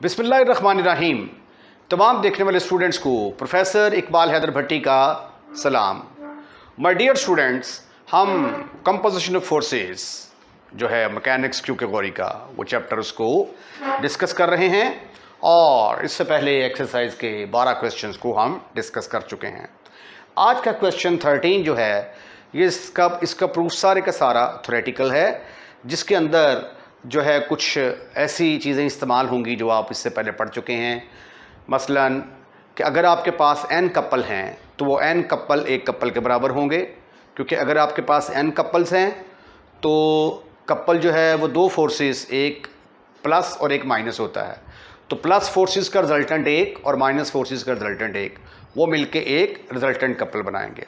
बिस्मिल्लाहिर्रहमानिर्रहीम। तमाम देखने वाले स्टूडेंट्स को प्रोफेसर इकबाल हैदर भट्टी का सलाम। माय डियर स्टूडेंट्स, हम कंपोजिशन ऑफ फोर्सेस जो है मैकेनिक्स क्यू कैटेगरी का वो चैप्टर उसको डिस्कस कर रहे हैं और इससे पहले एक्सरसाइज के 12 क्वेश्चंस को हम डिस्कस कर चुके हैं। आज का क्वेश्चन 13 जो है ये इसका प्रूफ सारे का सारा थ्योरेटिकल है, जिसके अंदर जो है कुछ ऐसी चीज़ें इस्तेमाल होंगी जो आप इससे पहले पढ़ चुके हैं। मसलन कि अगर आपके पास n कपल हैं तो वो n कपल एक कपल के बराबर होंगे, क्योंकि अगर आपके पास n कपल्स हैं तो कपल जो है वो दो फोर्सेस, एक प्लस और एक माइनस होता है। तो प्लस फोर्सेस का रिजल्टेंट एक और माइनस फोर्सेस का रिजल्टेंट एक, वो मिलके एक रिजल्टेंट कपल बनाएंगे।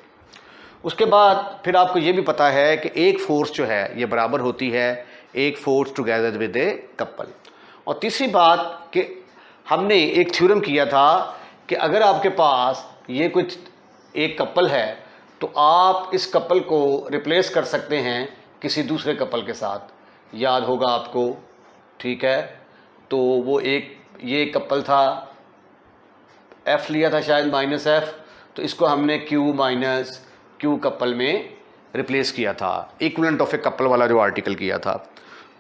उसके बाद फिर आपको ये भी पता है कि एक फोर्स जो है ये बराबर होती है एक force together with a couple. और तीसरी बात कि हमने एक थ्योरम किया था कि अगर आपके पास ये कुछ एक कपल है तो आप इस कपल को रिप्लेस कर सकते हैं किसी दूसरे कपल के साथ, याद होगा आपको, ठीक है। तो वो एक ये कपल था, F लिया था शायद माइनस F, तो इसको हमने Q माइनस Q कपल में रिप्लेस किया था, इक्विवेलेंट ऑफ ए कपल वाला जो आर्टिकल किया था।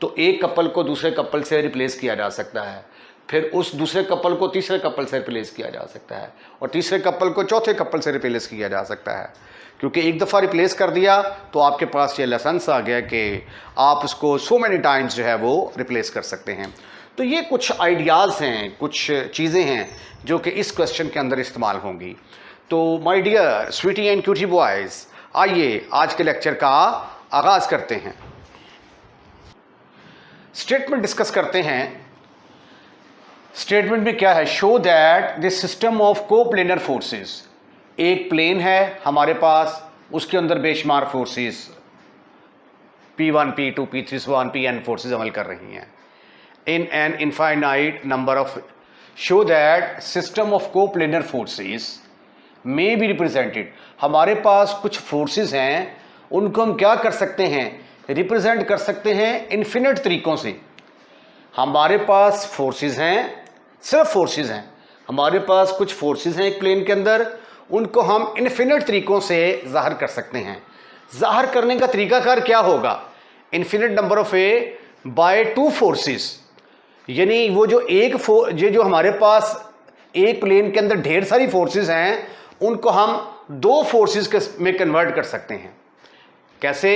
तो एक कपल को दूसरे कपल से रिप्लेस किया जा सकता है, फिर उस दूसरे कपल को तीसरे कपल से रिप्लेस किया जा सकता है और तीसरे कपल को चौथे कपल से रिप्लेस किया जा सकता है। क्योंकि एक दफ़ा रिप्लेस कर दिया तो आपके पास ये लाइसेंस आ गया कि आप उसको सो मैनी टाइम्स जो है वो रिप्लेस कर सकते हैं। तो ये कुछ आइडियाज़ हैं, कुछ चीज़ें हैं जो कि इस क्वेश्चन के अंदर इस्तेमाल होंगी। तो my dear sweetie and cutie boys, आइए आज के लेक्चर का आगाज़ करते हैं। स्टेटमेंट डिस्कस करते हैं। स्टेटमेंट में क्या है? Show that this system of coplanar forces, एक प्लेन है हमारे पास, उसके अंदर बेशुमार forces P1 P2 P3 so on Pn forces अमल कर रही हैं in an infinite number of. Show that system of coplanar forces may be represented, हमारे पास कुछ फोर्सेस हैं उनको हम क्या कर सकते हैं, रिप्रेजेंट कर सकते हैं इन्फिनिट तरीक़ों से। हमारे पास फोर्सेस हैं, सिर्फ फोर्सेस हैं, हमारे पास कुछ फोर्सेस हैं एक प्लेन के अंदर, उनको हम इन्फिनिट तरीक़ों से ज़ाहिर कर सकते हैं। ज़ाहिर करने का तरीक़ाकार क्या होगा? Infinite number of A by two forces, यानी वो जो ये जो हमारे पास एक प्लेन के अंदर ढेर सारी फोर्सेस हैं उनको हम दो फोर्सेस में कन्वर्ट कर सकते हैं। कैसे?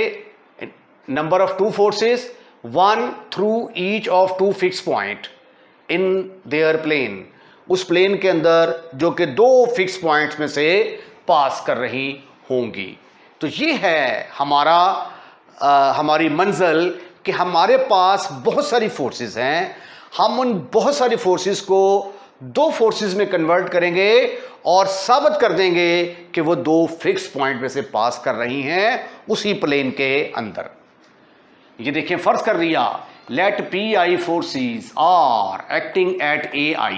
Number of two forces, one through each of two fix point in their plane, उस प्लेन के अंदर जो कि दो फिक्स पॉइंट्स में से पास कर रही होंगी। तो ये है हमारी मंजिल कि हमारे पास बहुत सारी फोर्सेस हैं, हम उन बहुत सारी फोर्सेस को दो फोर्सेस में कन्वर्ट करेंगे और साबित कर देंगे कि वो दो फिक्स पॉइंट में से पास कर रही हैं उसी प्लेन के अंदर। ये देखिए, फर्ज कर लिया, let Pi forces are acting at AI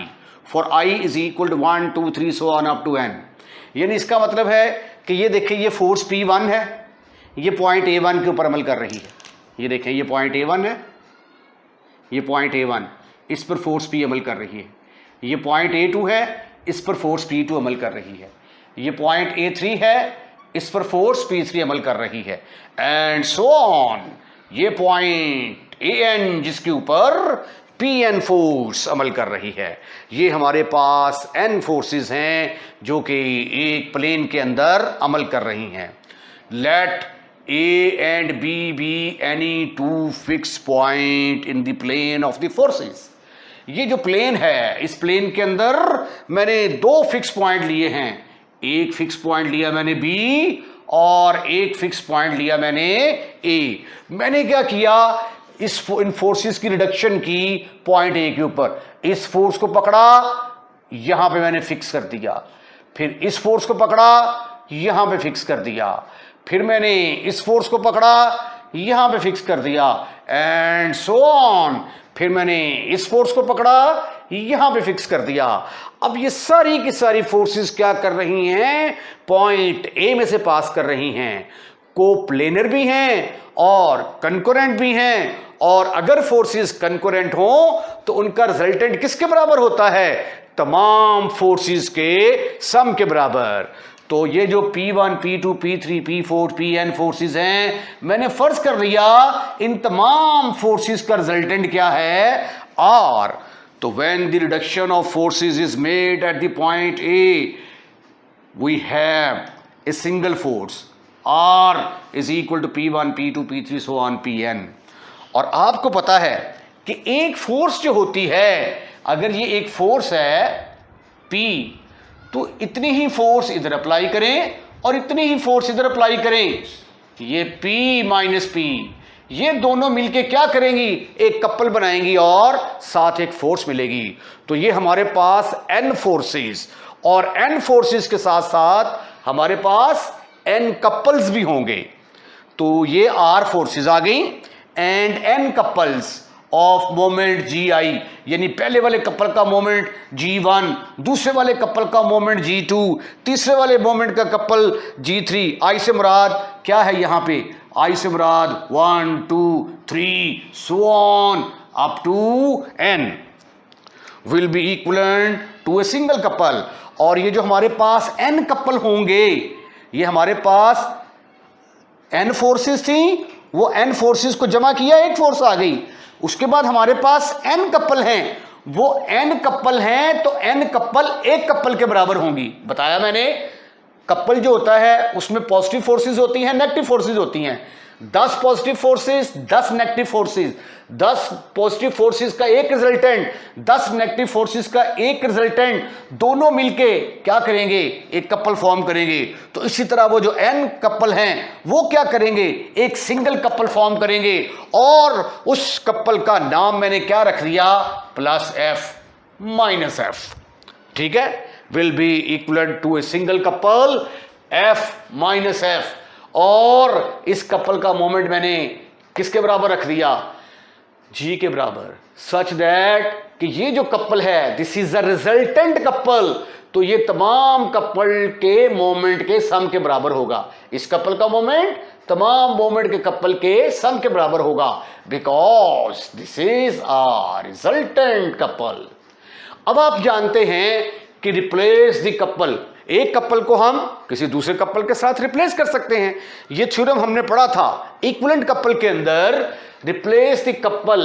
for I is equal to 1 2 3 so on up to n। यानी इसका मतलब है कि ये देखिए ये फोर्स P1 है, ये पॉइंट A1 के ऊपर अमल कर रही है। ये देखें ये पॉइंट A1 है, ये पॉइंट A1, इस पर फोर्स P अमल कर रही है। ये पॉइंट A2 है, इस पर फोर्स P2 अमल कर रही है। ये पॉइंट A3 है, इस पर फोर्स P3 अमल कर रही है, एंड सो ऑन। ये पॉइंट AN जिसके ऊपर Pn फोर्स अमल कर रही है। ये हमारे पास n फोर्सेस हैं जो कि एक प्लेन के अंदर अमल कर रही हैं। Let A and B be any two fixed point in the plane of the forces। ये जो प्लेन है, इस प्लेन के अंदर मैंने दो फिक्स पॉइंट लिए हैं, एक फिक्स पॉइंट लिया मैंने B और एक फिक्स पॉइंट लिया मैंने A। मैंने क्या किया, इन फोर्सेस की रिडक्शन की पॉइंट A के ऊपर। इस फोर्स को पकड़ा, यहां पे मैंने फिक्स कर दिया, फिर इस फोर्स को पकड़ा, यहां पे फिक्स कर दिया, फिर मैंने इस फोर्स को पकड़ा, यहां पे फिक्स कर दिया, एंड सो ऑन। फिर मैंने इस फोर्स को पकड़ा, यहां पे फिक्स कर दिया। अब ये सारी की सारी फोर्सेस क्या कर रही हैं, पॉइंट A में से पास कर रही हैं। कोप्लेनर भी हैं और कंकरेंट भी हैं और अगर फोर्सेस कंकरेंट हो तो उनका रिजल्टेंट किसके बराबर होता है? तमाम फोर्सेस के सम के बराबर। तो ये जो P1, P2, P3, P4, Pn forces हैं, मैंने फर्ज कर लिया इन तमाम फोर्सेस का रिजल्टेंट क्या है? R। तो when the reduction of forces is made at the point A, we have a single force R is equal to P1, P2, P3 so on Pn। और आपको पता है कि एक फोर्स जो होती है, अगर ये एक फोर्स है P, तो इतनी ही फोर्स इधर अप्लाई करें और इतनी ही फोर्स इधर अप्लाई करें, ये P माइनस P, ये दोनों मिलके क्या करेंगी? एक कपल बनाएंगी और साथ एक फोर्स मिलेगी। तो ये हमारे पास N फोर्सेस, और N फोर्सेस के साथ साथ हमारे पास N कपल्स भी होंगे। तो ये R फोर्सेस आ गई and N couples of moment GI, यानी पहले वाले कपल का मोमेंट G1, दूसरे वाले कपल का मोमेंट G2, तीसरे वाले मोमेंट का कपल G3। I से मुराद क्या है यहां पे? I से मुराद 1, 2, 3 so on up to N will be equivalent to a single couple। और ये जो हमारे पास N कपल होंगे, ये हमारे पास N फोर्सेस थी, वो N फोर्सेस को जमा किया, एक फोर्स आ गई। उसके बाद हमारे पास N कपल हैं, वो N कपल हैं तो N कपल एक कपल के बराबर होंगी। बताया मैंने, कपल जो होता है उसमें पॉजिटिव फोर्सेस होती हैं, नेगेटिव फोर्सेस होती हैं। 10 positive forces, 10 negative forces, 10 positive forces का एक रिजल्टेंट, 10 नेगेटिव फोर्सेस का एक रिजल्टेंट, दोनों मिलके क्या करेंगे? एक कपल फॉर्म करेंगे। तो इसी तरह वो जो N कपल हैं वो क्या करेंगे? एक सिंगल कपल फॉर्म करेंगे, और उस कपल का नाम मैंने क्या रख दिया? Plus F minus F। ठीक है, will be equivalent to a single couple F minus F। और इस कपल का मोमेंट मैंने किसके बराबर रख दिया? G के बराबर, सच दैट कि ये जो कपल है this is a resultant couple, तो ये तमाम कपल के मोमेंट के सम के बराबर होगा। इस कपल का मोमेंट तमाम मोमेंट के कपल के सम के बराबर होगा, because this is a resultant couple. अब आप जानते हैं कि रिप्लेस द कपल, एक कपल को हम किसी दूसरे कपल के साथ रिप्लेस कर सकते हैं। ये थ्योरम हमने पढ़ा था इक्विवेलेंट कपल के अंदर, replace the couple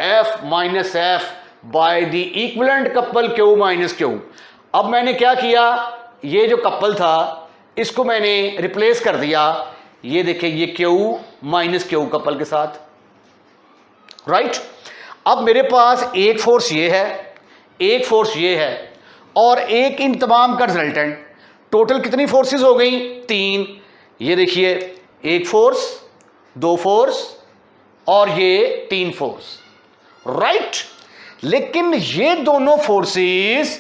F minus F by the equivalent couple Q minus Q। अब मैंने क्या किया? ये जो कपल था इसको मैंने रिप्लेस कर दिया, ये देखिए ये Q माइनस Q कपल के साथ, राइट। अब मेरे पास एक फोर्स ये है, एक फोर्स ये है, और एक इन तमाम का रिजल्टेंट। टोटल कितनी फोर्सेस हो गई? 3। ये देखिए, एक फोर्स, 2 फोर्स और ये 3 फोर्स, राइट। लेकिन ये दोनों फोर्सेस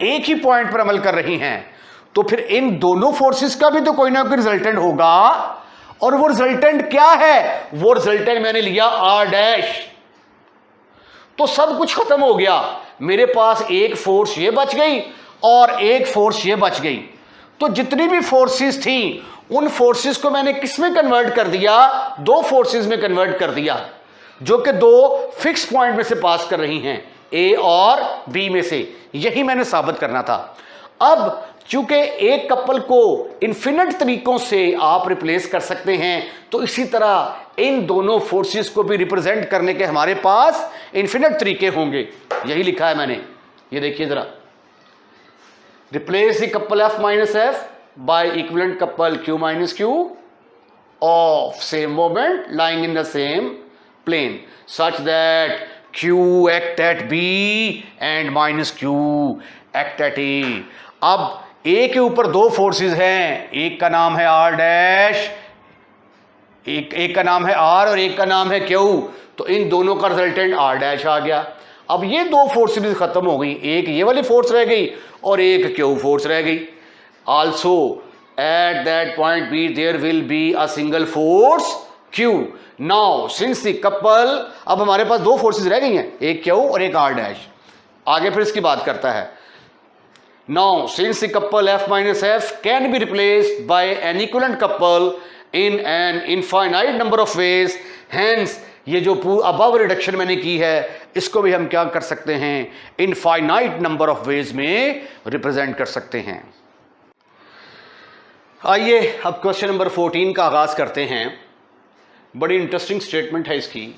एक ही पॉइंट पर अमल कर रही हैं, तो फिर इन दोनों फोर्सेस का भी तो कोई ना कोई रिजल्टेंट होगा। और वो रिजल्टेंट क्या है? वो रिजल्टेंट मैंने लिया R'। तो सब कुछ खत्म हो गया, मेरे पास एक फोर्स ये बच गई और एक फोर्स ये बच गई। तो जितनी भी फोर्सेस थी उन फोर्सेस को मैंने किस में कन्वर्ट कर दिया? 2 फोर्सेस में कन्वर्ट कर दिया, जो कि 2 फिक्स पॉइंट में से पास कर रही हैं, A और B में से। यही मैंने साबित करना था। अब चूंकि एक कपल को इन्फिनिट तरीकों से आप रिप्लेस कर सकते हैं, तो इसी तरह इन दोनों फोर्सेस को भी रिप्रेजेंट करने के हमारे पास इन्फिनिट तरीके होंगे। यही लिखा है मैंने, ये देखिए जरा, replace the couple F minus F by equivalent couple Q minus Q of same moment lying in the same plane such that Q act at B and minus Q act at A। अब A के ऊपर 2 forces हैं, एक का नाम है R', एक का नाम है R और एक का नाम है Q। तो इन दोनों का रिजल्टेंट R' आ गया। अब ये 2 फोर्सेस खत्म हो गई, एक ये वाली फोर्स रह गई और एक Q फोर्स रह गई। Also at that point B there will be a single force Q। Now since the couple, अब हमारे पास 2 फोर्सेस रह गई हैं, एक Q और एक R'। आगे फिर इसकी बात करता है। Now, since the couple F minus F can be replaced by an equivalent couple in an infinite number of ways, hence ये जो अबव रिडक्शन मैंने की है इसको भी हम क्या कर सकते हैं, इनफाइनाइट नंबर ऑफ वेज में रिप्रेजेंट कर सकते हैं। आइए अब क्वेश्चन नंबर 14 का आगाज करते हैं। बड़ी इंटरेस्टिंग स्टेटमेंट है इसकी।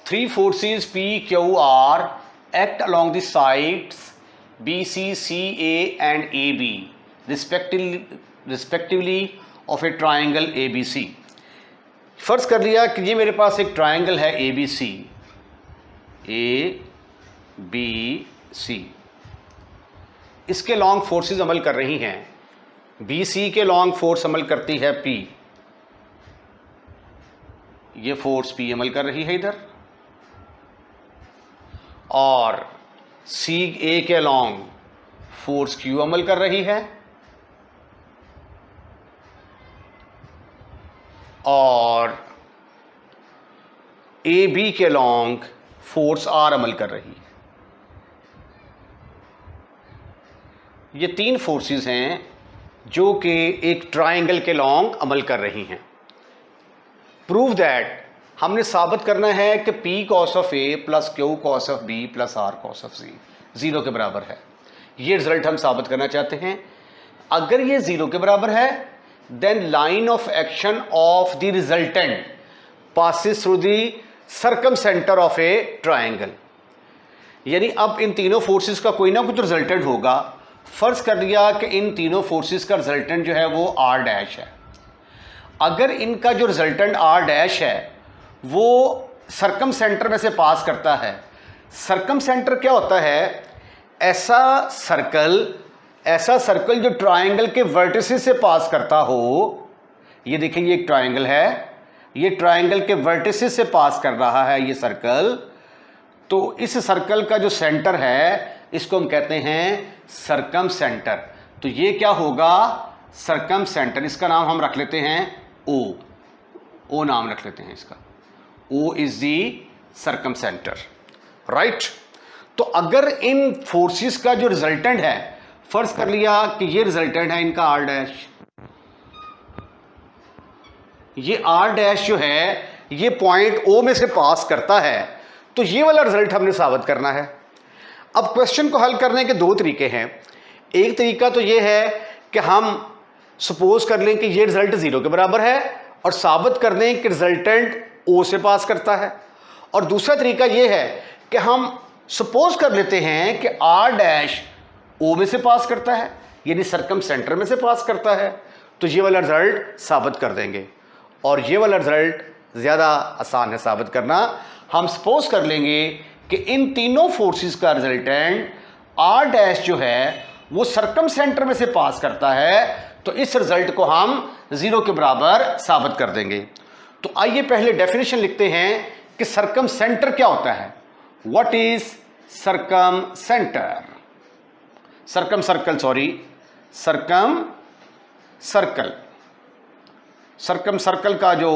3 forces P Q R act along the sides BC, CA and AB respectively of a triangle ABC। फर्ज कर लिया कि ये मेरे पास एक ट्राइंगल है ABC, ABC, इसके लॉन्ग फोर्सेस अमल कर रही हैं। BC के लॉन्ग फोर्स अमल करती है P, ये फोर्स P अमल कर रही है इधर, और CA के लॉन्ग फोर्स Q अमल कर रही है, और AB के लॉन्ग फोर्स R अमल कर रही है। ये 3 फोर्सेस हैं जो कि एक ट्राइंगल के लॉन्ग अमल कर रही हैं। प्रूव दैट, हमने साबित करना है कि P cos of A plus Q cos of B plus R cos of C 0 के बराबर है। ये रिजल्ट हम साबित करना चाहते हैं। अगर ये 0 के बराबर है then line of action of the resultant passes through the circumcentre of a triangle. यानी अब इन तीनों फोर्सेस का कोई ना कुछ रिजल्टेंट होगा। फर्ज कर लिया कि इन तीनों फोर्सेस का रिजल्टेंट जो है वो R डैश है। अगर इनका जो रिजल्टेंट R डैश है वो सर्कम सेंटर में से पास करता है। सर्कम सेंटर क्या होता है? ऐसा सर्कल जो ट्राइंगल के वर्टिसेस से पास करता हो। ये देखिए, ये एक ट्राइंगल है, ये ट्राइंगल के वर्टिसेस से पास कर रहा है ये सर्कल। तो इस सर्कल का जो सेंटर है इसको हम कहते हैं सर्कम सेंटर। तो ये क्या होगा? Circum centre. इसका नाम हम रख लेते हैं O नाम रख लेते हैं इसका। O is the circum centre, right. तो अगर इन फोर्सेस का जो रिजल्टेंट है, फर्ज कर लिया कि ये रिजल्टेंट है इनका R डैश, ये R डैश जो है ये पॉइंट O में से पास करता है, तो ये वाला रिजल्ट हमने साबित करना है। अब क्वेश्चन को हल करने के 2 तरीके हैं। एक तरीका तो ये है कि हम सपोज कर लें कि ये रिजल्ट 0 के बराबर है और साबित कर दें कि रिजल्टेंट O से पास करता है। और दूसरा तरीका ये है कि हम सपोज कर लेते हैं कि R डैश O में से पास करता है, यानी सर्कम सेंटर में से पास करता है। तो ये वाला रिजल्ट साबित कर देंगे, और ये वाला रिजल्ट ज़्यादा आसान है साबित करना। हम सपोज कर लेंगे कि इन तीनों फोर्सेस का रिजल्टेंट R डैश जो है वो सर्कम सेंटर में से पास करता है, तो इस रिजल्ट को हम 0 के बराबर साबित कर देंगे। तो आइए पहले डेफिनेशन लिखते हैं कि सर्कम सेंटर क्या होता है। What is circum centre? Circum circle का जो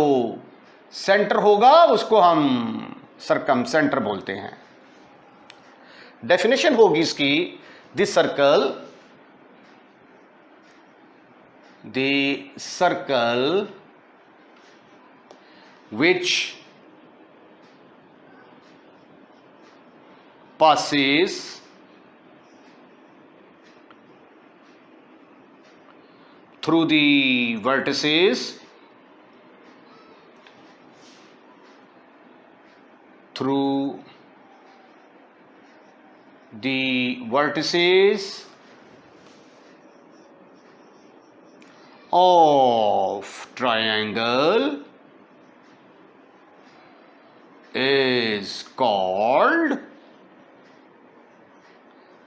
सेंटर होगा उसको हम सर्कम सेंटर बोलते हैं। डेफिनेशन होगी इसकी, this circle which passes through the vertices of triangle is called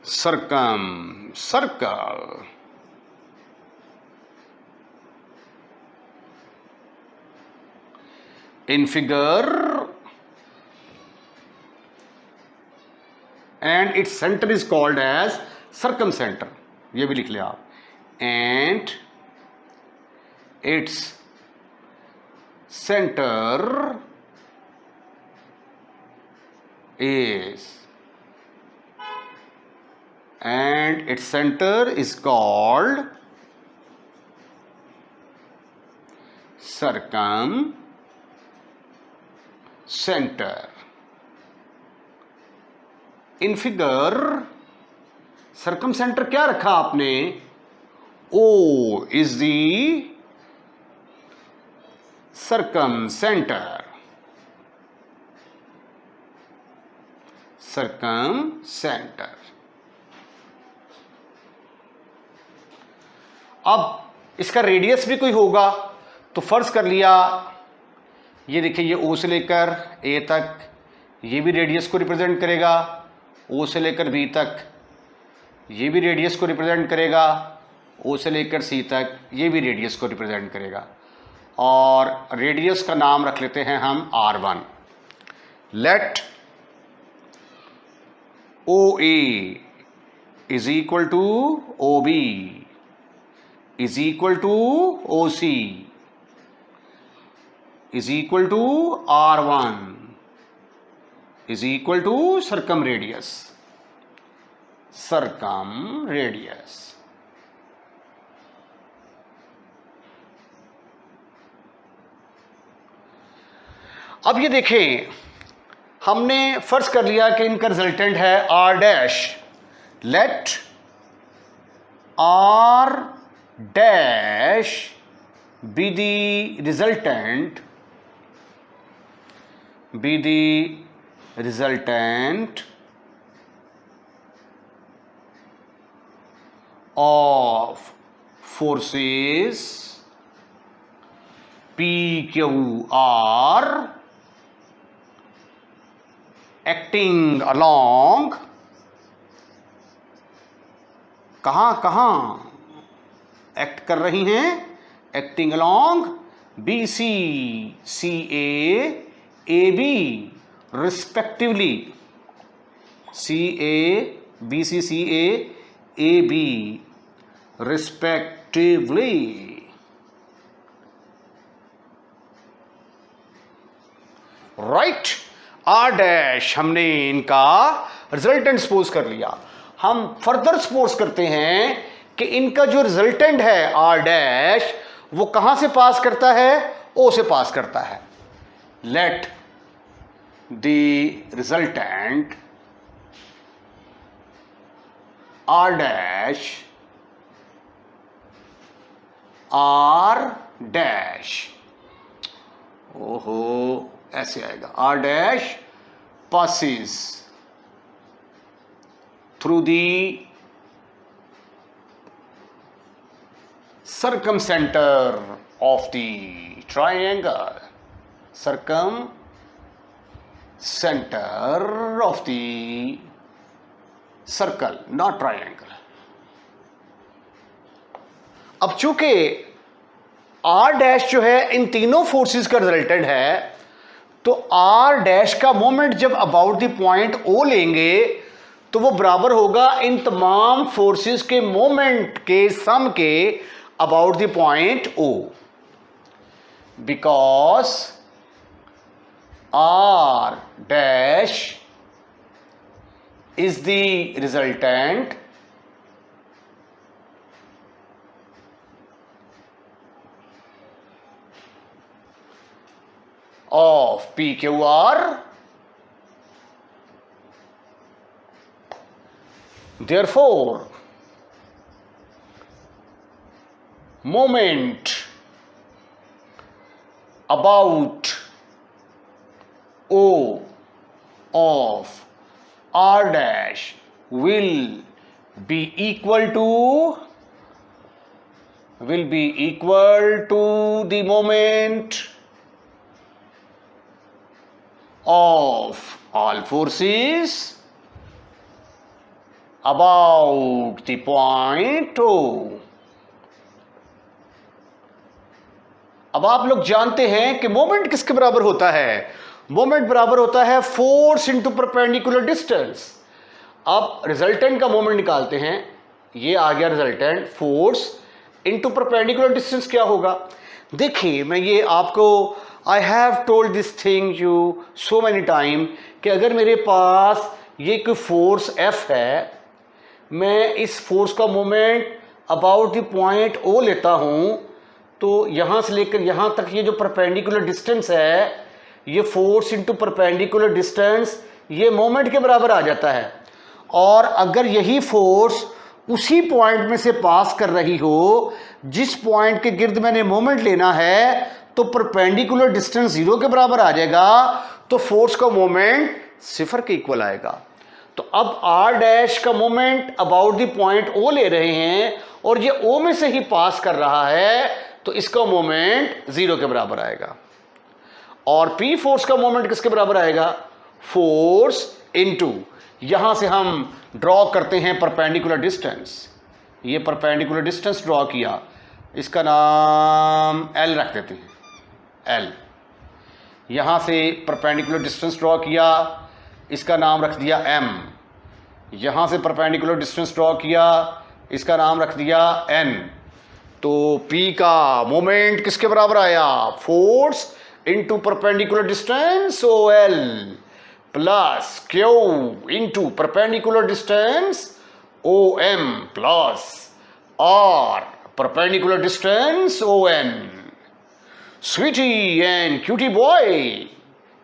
circle. In figure, and its center is called as circumcenter. ये भी लिख लिया आप। And its center is called center. In figure circumcenter क्या रखा आपने? O is the circumcenter. Circumcenter. अब इसका रेडियस भी कोई होगा, तो फर्ज कर लिया, ये देखिए ये O से लेकर A तक, ये भी रेडियस को रिप्रेजेंट करेगा, O से लेकर B तक, ये भी रेडियस को रिप्रेजेंट करेगा, O से लेकर C तक, ये भी रेडियस को रिप्रेजेंट करेगा, और रेडियस का नाम रख लेते हैं हम R1. Let OA is equal to OB is equal to OC is equal to R1 is equal to circumradius. अब ये देखें, हमने फर्ज कर लिया कि इनका रिजल्टेंट है R डैश. लेट R dash be the resultant of forces PQR acting along कहाँ एक्ट कर रही हैं? Acting along BC CA AB respectively. CA BC CA AB respectively. Right. R dash हमने इनका रिजल्टेंट सपोज कर लिया. हम फर्दर सपोज करते हैं कि इनका जो रिजल्टेंट है R डैश वो कहां से पास करता है? O से पास करता है. Let the resultant R dash ओहो ऐसे आएगा. R dash passes through the circumcenter of the triangle. Circumcenter of the circle, not triangle. अब चूंकि R डैश जो है इन तीनों फोर्सेस का रिजल्टेंट है, तो R डैश का मोमेंट जब अबाउट द पॉइंट O लेंगे तो वो बराबर होगा इन तमाम फोर्सेस के मोमेंट के सम के about the point O. Because R dash is the resultant of PQR. Therefore, moment about O of R dash will be equal to the moment of all forces about the point O. अब आप लोग जानते हैं कि moment किसके बराबर होता है? मोमेंट बराबर होता है फोर्स इंटू परपेंडिकुलर डिस्टेंस. अब रिजल्टेंट का मोमेंट निकालते हैं. ये आ गया resultant. Force into perpendicular distance क्या होगा? देखिए, मैं ये आपको I have told this thing you so many time कि अगर मेरे पास ये कोई फोर्स F है, मैं इस फोर्स का moment about the point O लेता हूँ, तो यहाँ से लेकर यहाँ तक ये जो परपेंडिकुलर डिस्टेंस है ये फोर्स इंटू परपेंडिकुलर डिस्टेंस ये मोमेंट के बराबर आ जाता है। और अगर यही फोर्स उसी पॉइंट में से पास कर रही हो जिस पॉइंट के गिर्द मैंने मोमेंट लेना है, तो परपेंडिकुलर डिस्टेंस 0 के बराबर आ जाएगा, तो फोर्स का मोमेंट 0 के इक्वल आएगा। तो अब आर डैश का moment about the point O ले रहे हैं और ये ओ में से ही पास कर रहा है, तो इसका मोमेंट 0 के बराबर आएगा। और पी फोर्स का मोमेंट किसके बराबर आएगा? फोर्स इनटू, यहां से हम ड्रॉ करते हैं परपेंडिकुलर डिस्टेंस। ये परपेंडिकुलर डिस्टेंस ड्रॉ किया, इसका नाम एल रख देते हैं, एल। यहां से परपेंडिकुलर डिस्टेंस ड्रॉ किया, इसका नाम रख दिया एम। यहां से परपेंडिकुलर डिस्टेंस ड्रॉ किया, इसका नाम रख दिया एन। तो P का मोमेंट किसके बराबर आया? Force into perpendicular distance OL plus Q into perpendicular distance OM plus R perpendicular distance ON। Sweetie and cutie boy,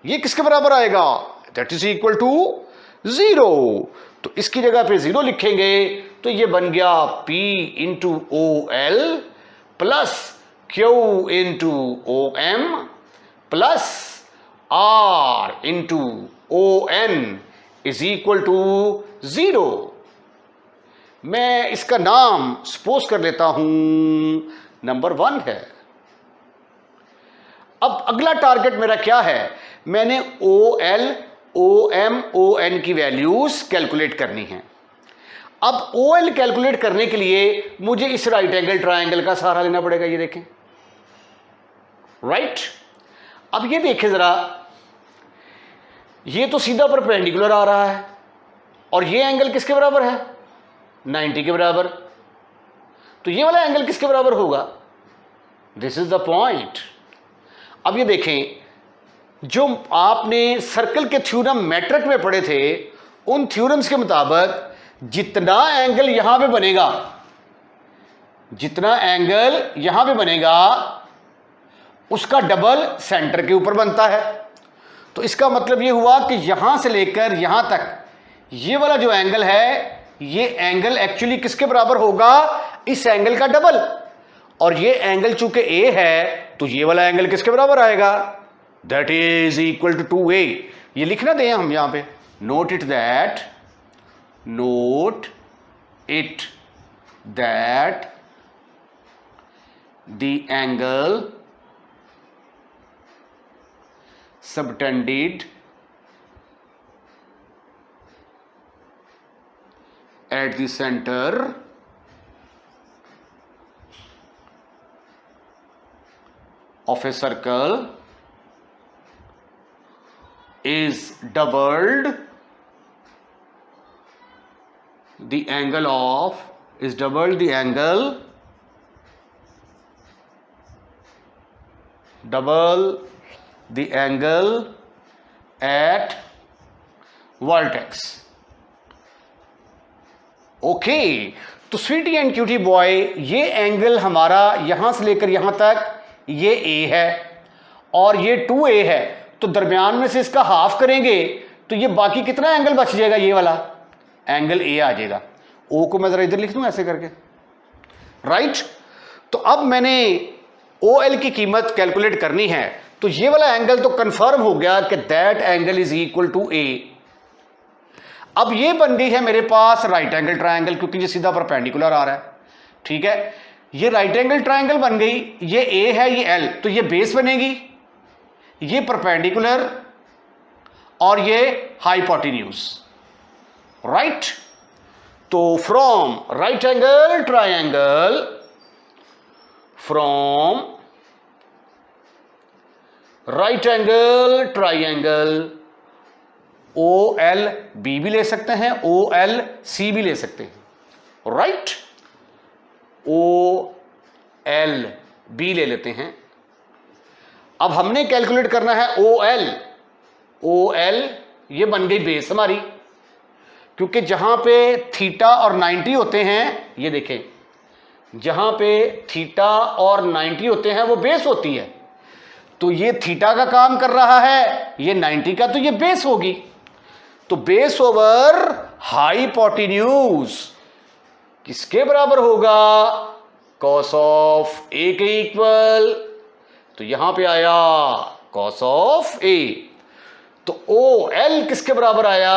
ये किसके बराबर आएगा? That is equal to 0। तो इसकी जगह पे 0 लिखेंगे तो ये बन गया P into OL plus Q into OM plus R into ON is equal to 0। मैं इसका नाम सपोज कर लेता हूं नंबर 1 है। अब अगला टारगेट मेरा क्या है? मैंने OL, OM, ON की वैल्यूज कैलकुलेट करनी है। अब OL कैलकुलेट करने के लिए मुझे इस राइट एंगल ट्रायंगल का सहारा लेना पड़ेगा। ये देखें, राइट। अब ये देखें जरा, ये तो सीधा परपेंडिकुलर आ रहा है और ये एंगल किसके बराबर है? 90 के बराबर। तो ये वाला एंगल किसके बराबर होगा? This is the point. अब ये देखें, जो आपने सर्कल के थ्योरम मैट्रिक में पढ़े थे, उन थ्योरम्स के मुताबिक जितना एंगल यहां पे बनेगा, जितना एंगल यहां पे बनेगा उसका डबल सेंटर के ऊपर बनता है। तो इसका मतलब ये हुआ कि यहां से लेकर यहां तक ये वाला जो एंगल है, ये एंगल एक्चुअली किसके बराबर होगा? इस एंगल का डबल। और ये एंगल चूंकि A है तो ये वाला एंगल किसके बराबर आएगा? That is equal to 2A। ये लिखना दें हम यहां पे, note it that the angle subtended at the center of a circle is doubled the angle at vertex। Okay, तो स्वीटी एंड क्यूटी बॉय, ये एंगल हमारा यहां से लेकर यहां तक ये A है और ये 2A है। तो दरमियान में से इसका हाफ करेंगे तो ये बाकी कितना एंगल बच जाएगा? ये वाला एंगल A आ जाएगा। O को मैं जरा इधर लिख दूं ऐसे करके, राइट। तो अब मैंने OL की कीमत कैलकुलेट करनी है, तो ये वाला एंगल तो कंफर्म हो गया कि that angle is equal to A। अब ये बन गई है मेरे पास राइट एंगल ट्रायंगल, क्योंकि ये सीधा परपेंडिकुलर आ रहा है, ठीक है। ये राइट एंगल ट्रायंगल बन गई, ये A है, ये L, तो ये बेस बनेगी, ये परपेंडिकुलर और ये हाइपोटेन्यूज, राइट। तो from right angle triangle, from right angle triangle OL B भी ले सकते हैं, OL C भी ले सकते हैं, राइट। OL B ले लेते हैं। अब हमने कैलकुलेट करना है OL ये बन गई बेस हमारी, क्योंकि जहां पे थीटा और 90 होते हैं, ये देखें जहां पे थीटा और 90 होते हैं वो बेस होती है। तो ये थीटा का काम कर रहा है, ये 90 का, तो ये बेस होगी। तो बेस ओवर हाइपोटेन्यूज किसके बराबर होगा? कॉस ऑफ ए के इक्वल। तो यहां पे आया कॉस ऑफ ए। तो ओ एल किसके बराबर आया?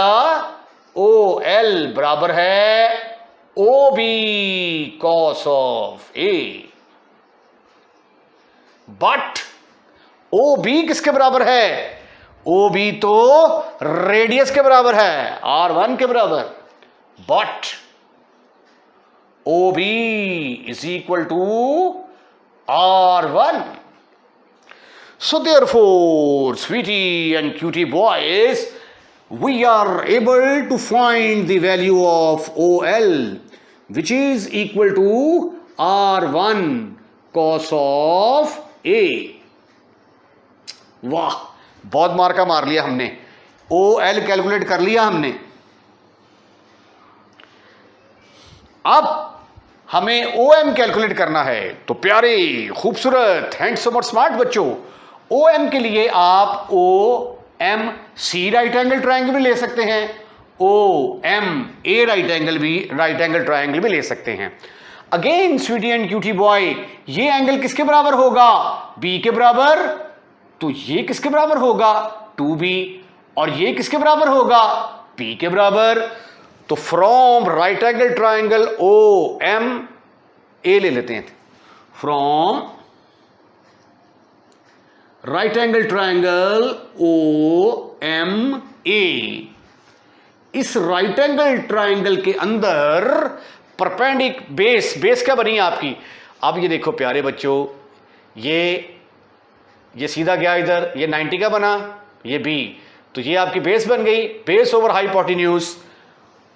ओ एल बराबर है O B cos of A. But O B किसके बराबर है? ओ बी तो रेडियस के बराबर है, R1 के बराबर। But O B is equal to R1। So therefore, sweetie and cutie boys, we are able to find the value of OL, which is equal to R1 cos of A. वाह, बहुत मार्का मार लिया हमने। OL calculate कर लिया हमने। अब हमें OM कैलकुलेट करना है। तो प्यारे, खूबसूरत, हैंडसम और स्मार्ट बच्चों, OM के लिए आप OMC राइट एंगल ट्रायंगल भी ले सकते हैं, OMA राइट एंगल ट्रायंगल भी ले सकते हैं। Again sweetie and cutie boy, ये एंगल किसके बराबर होगा? B के बराबर। तो ये किसके बराबर होगा? 2B। और ये किसके बराबर होगा? P के बराबर। तो from right angle triangle OMA ले लेते हैं। From right angle triangle OMA, इस राइट एंगल ट्रायंगल के अंदर बेस क्या बनी है आपकी? अब ये देखो प्यारे बच्चों, ये सीधा गया इधर, ये 90 का बना, ये B, तो ये आपकी बेस बन गई। Base over hypotenuse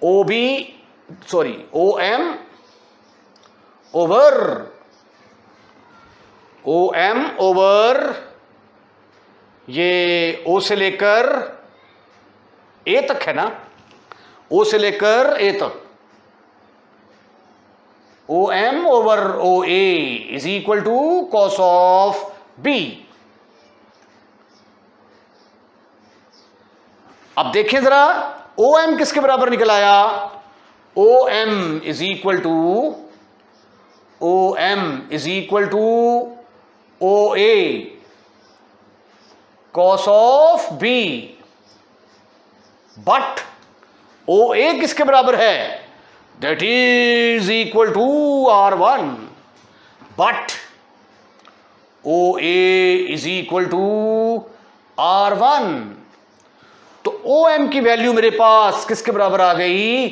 OM over ये O से लेकर A तक है ना, O से लेकर A तक, OM over OA is equal to cos of B। अब देखें जरा, OM किसके बराबर निकल आया? OM is equal to OA cos of B। But OA किसके बराबर है? That is equal to R1। But OA is equal to R1। तो OM की वैल्यू मेरे पास किसके बराबर आ गई?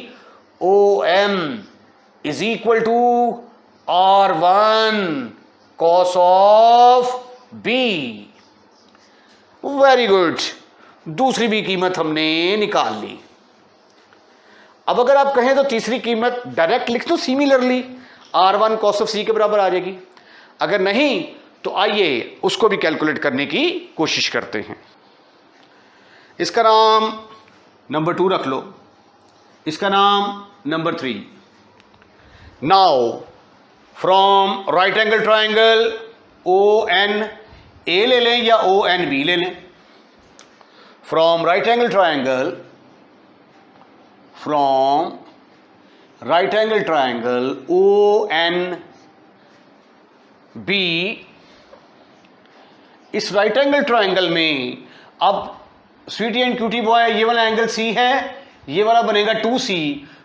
OM is equal to R1 cos of B। Very good, दूसरी भी कीमत हमने निकाल ली। अब अगर आप कहें तो तीसरी कीमत डायरेक्ट लिख दो, similarly R1 cos of C के बराबर आ जाएगी। अगर नहीं तो आइए उसको भी कैलकुलेट करने की कोशिश करते हैं। इसका नाम नंबर 2 रख लो, इसका नाम number 3। Now from right angle triangle ONA ले लें या ONB ले लें। From right angle triangle ONB, इस राइट एंगल ट्रायंगल में अब स्वीटी एंड क्यूटी बॉय, ये वाला एंगल C है, ये वाला बनेगा 2C,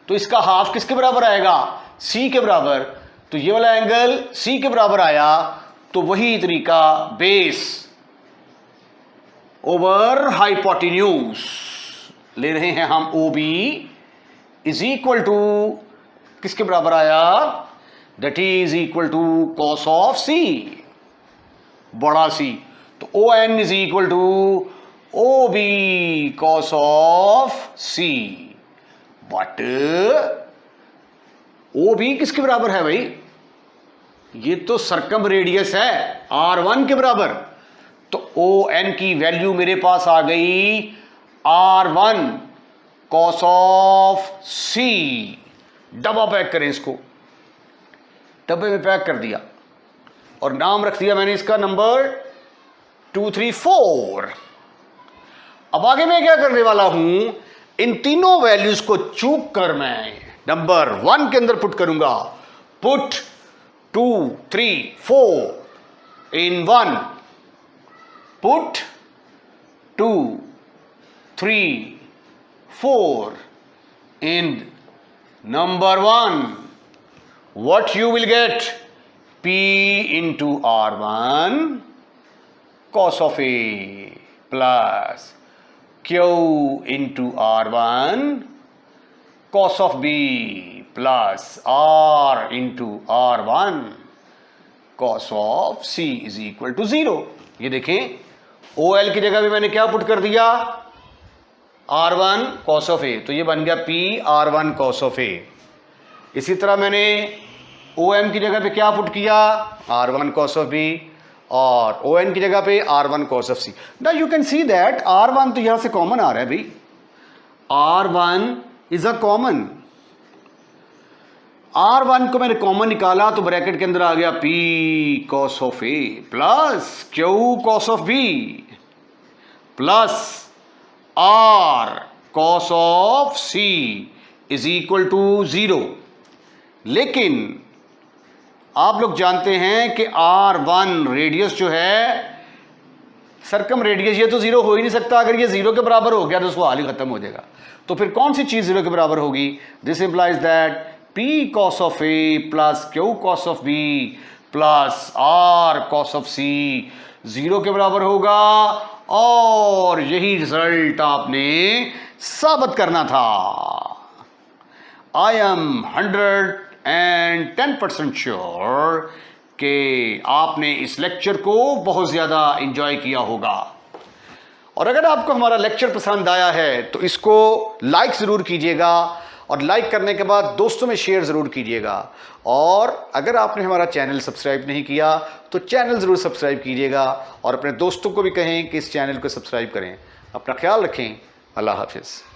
तो इसका हाफ किसके बराबर आएगा? C के बराबर। तो ये वाला एंगल C के बराबर आया, तो वही तरीका बेस ओवर हाइपोटेन्यूज ले रहे हैं हम। OB इज इक्वल टू किसके बराबर आया? That is equal to cos of C, बड़ा C। तो ON is equal to OB cos of C। But OB किसके बराबर है भाई? ये तो सर्कम रेडियस है, R1 के बराबर। तो ON की वैल्यू मेरे पास आ गई R1 कॉस ऑफ C। डब्बा पैक करें इसको, डब्बे में पैक कर दिया और नाम रख दिया मैंने इसका नंबर 2 3 4। अब आगे मैं क्या करने वाला हूं, इन तीनों वैल्यूज को चूक कर मैं नंबर 1 के अंदर पुट करूंगा। Put 2 3 4 in 1, put 2 3 4 in number 1. What you will get? P into R1 cos of A plus Q into R1 cos of B plus R into R1 cos of C is equal to 0। ये देखें, OL की जगह पे मैंने क्या put कर दिया, R1 cos of A, तो ये बन गया P R1 cos of A। इसी तरह मैंने OM की जगह पे क्या पुट किया, R1 cos of B, और ON की जगह पे R1 cos of C। Now you can see that R1 तो यहां से कॉमन आ रहा है भाई, R1 is a common. R1 को मैंने कॉमन निकाला तो ब्रैकेट के अंदर आ गया P cos of A plus Q cos of B plus R cos of C is equal to 0। लेकिन आप लोग जानते हैं कि R1 रेडियस जो है, सरकम रेडियस, ये तो 0 हो ही नहीं सकता। अगर ये 0 के बराबर हो गया तो उसको हाल ही खत्म हो जाएगा। तो फिर कौन सी चीज 0 के बराबर होगी? This implies that P cos of A plus Q cos of B plus R cos of C 0 के बराबर होगा, और यही रिजल्ट आपने साबित करना था। आई एम 110% श्योर कि आपने इस लेक्चर को बहुत ज़्यादा इंजॉय किया होगा। और अगर आपको हमारा लेक्चर पसंद आया है तो इसको लाइक ज़रूर कीजिएगा, और लाइक करने के बाद दोस्तों में शेयर ज़रूर कीजिएगा। और अगर आपने हमारा चैनल सब्सक्राइब नहीं किया तो चैनल ज़रूर सब्सक्राइब कीजिएगा, और अपने दोस्तों को भी कहें कि इस चैनल को सब्सक्राइब करें। अपना ख्याल रखें। अल्लाह हाफिज़।